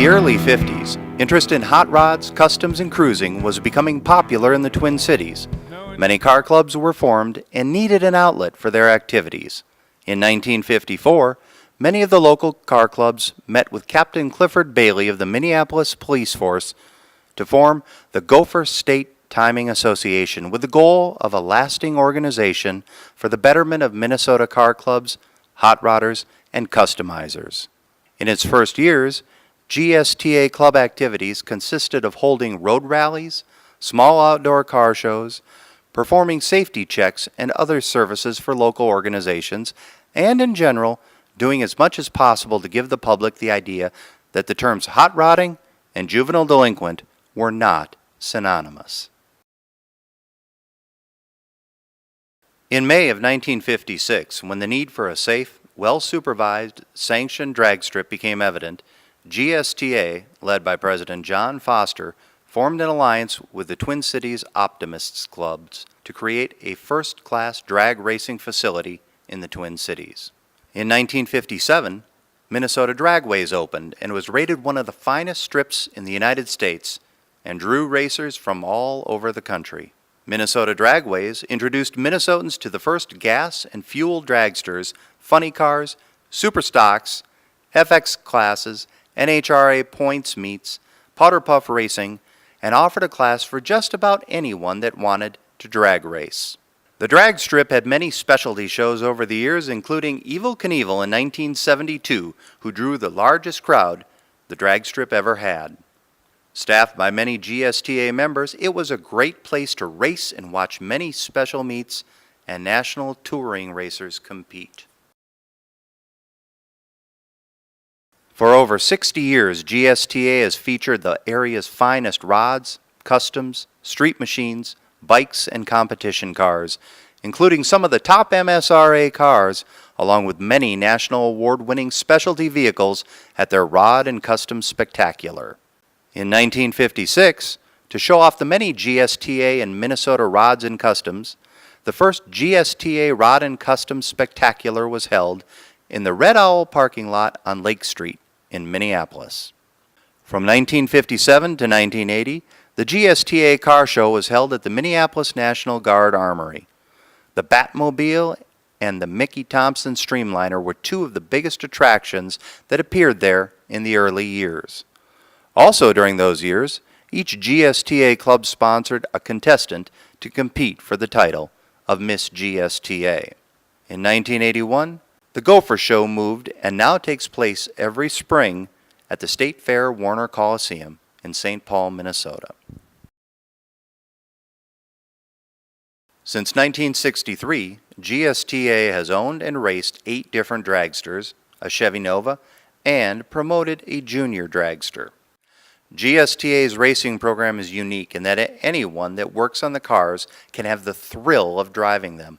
the early 50s, interest in hot rods, customs, and cruising was becoming popular in the Twin Cities. Many car clubs were formed and needed an outlet for their activities. In 1954, many of the local car clubs met with Captain Clifford Bailey of the Minneapolis Police Force to form the Gopher State Timing Association with the goal of a lasting organization for the betterment of Minnesota car clubs, hot rodders, and customizers. In its first years, GSTA club activities consisted of holding road rallies, small outdoor car shows, performing safety checks and other services for local organizations, and in general, doing as much as possible to give the public the idea that the terms hot rodding and juvenile delinquent were not synonymous. In May of 1956, when the need for a safe, well-supervised, sanctioned drag strip became evident, GSTA, led by President John Foster, formed an alliance with the Twin Cities Optimists Clubs to create a first-class drag racing facility in the Twin Cities. In 1957, Minnesota Dragways opened and was rated one of the finest strips in the United States and drew racers from all over the country. Minnesota Dragways introduced Minnesotans to the first gas and fuel dragsters, funny cars, super stocks, FX classes, NHRA points meets, powder puff racing, and offered a class for just about anyone that wanted to drag race. The drag strip had many specialty shows over the years, including Evel Knievel in 1972, who drew the largest crowd the drag strip ever had. Staffed by many GSTA members, it was a great place to race and watch many special meets and national touring racers compete. For over 60 years, GSTA has featured the area's finest rods, customs, street machines, bikes, and competition cars, including some of the top MSRA cars, along with many national award-winning specialty vehicles at their Rod and Custom Spectacular. In 1956, to show off the many GSTA and Minnesota rods and customs, the first GSTA Rod and Custom Spectacular was held in the Red Owl parking lot on Lake Street in Minneapolis. From 1957 to 1980, the GSTA car show was held at the Minneapolis National Guard Armory. The Batmobile and the Mickey Thompson Streamliner were two of the biggest attractions that appeared there in the early years. Also during those years, each GSTA club sponsored a contestant to compete for the title of Miss GSTA. In 1981, the Gopher Show moved and now takes place every spring at the State Fair Warner Coliseum in St. Paul, Minnesota. Since 1963, GSTA has owned and raced 8 different dragsters, a Chevy Nova, and promoted a junior dragster. GSTA's racing program is unique in that anyone that works on the cars can have the thrill of driving them.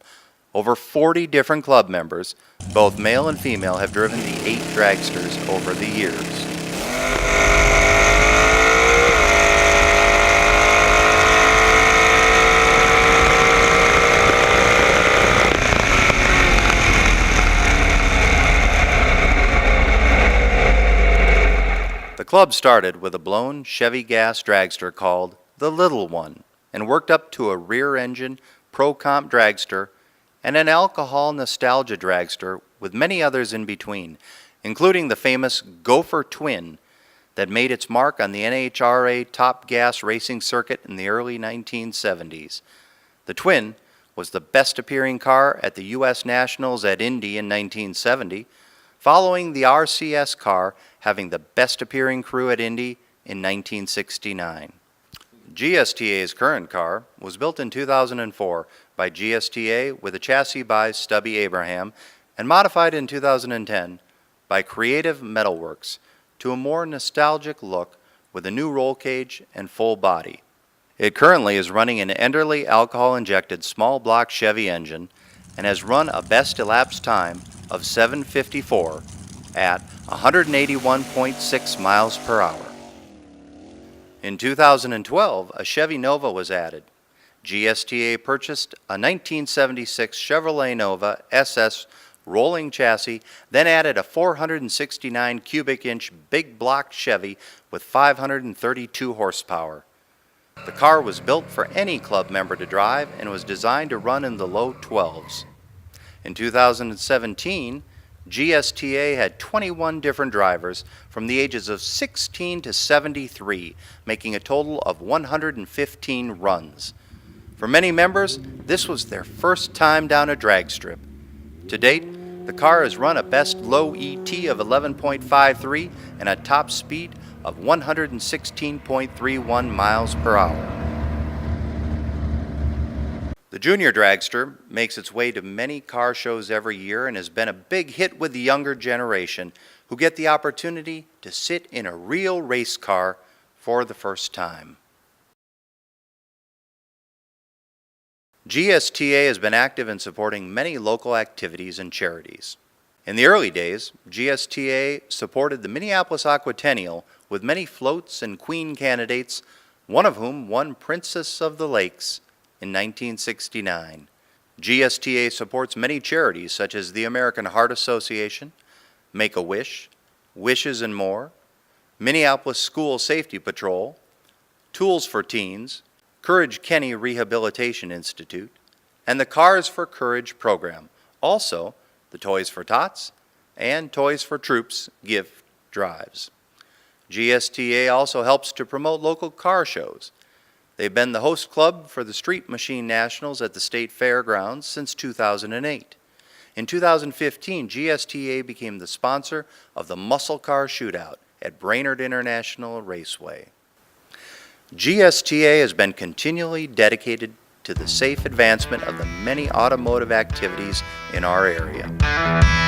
Over 40 different club members, both male and female, have driven the 8 dragsters over the years. The club started with a blown Chevy gas dragster called the Little One and worked up to a rear-engine pro-comp dragster and an alcohol nostalgia dragster with many others in between, including the famous Gopher Twin that made its mark on the NHRA Top Gas racing circuit in the early 1970s. The Twin was the best-appearing car at the U.S. Nationals at Indy in 1970, following the RCS car having the best-appearing crew at Indy in 1969. GSTA's current car was built in 2004 by GSTA with a chassis by Stubby Abraham and modified in 2010 by Creative Metalworks to a more nostalgic look with a new roll cage and full body. It currently is running an Enderley alcohol-injected small block Chevy engine and has run a best elapsed time of 7:54 at 181.6 miles per hour. In 2012, a Chevy Nova was added. GSTA purchased a 1976 Chevrolet Nova SS rolling chassis, then added a 469 cubic inch big block Chevy with 532 horsepower. The car was built for any club member to drive and was designed to run in the low 12s. In 2017, GSTA had 21 different drivers from the ages of 16 to 73, making a total of 115 runs. For many members, this was their first time down a drag strip. To date, the car has run a best low ET of 11.53 and a top speed of 116.31 miles per hour. The Junior Dragster makes its way to many car shows every year and has been a big hit with the younger generation who get the opportunity to sit in a real race car for the first time. GSTA has been active in supporting many local activities and charities. In the early days, GSTA supported the Minneapolis Aquatennial with many floats and queen candidates, one of whom won Princess of the Lakes in 1969. GSTA supports many charities such as the American Heart Association, Make-A-Wish, Wishes and More, Minneapolis School Safety Patrol, Tools for Teens, Courage Kenny Rehabilitation Institute, and the Cars for Courage program. Also, the Toys for Tots and Toys for Troops gift drives. GSTA also helps to promote local car shows. They've been the host club for the Street Machine Nationals at the State Fairgrounds since 2008. In 2015, GSTA became the sponsor of the Muscle Car Shootout at Brainerd International Raceway. GSTA has been continually dedicated to the safe advancement of the many automotive activities in our area.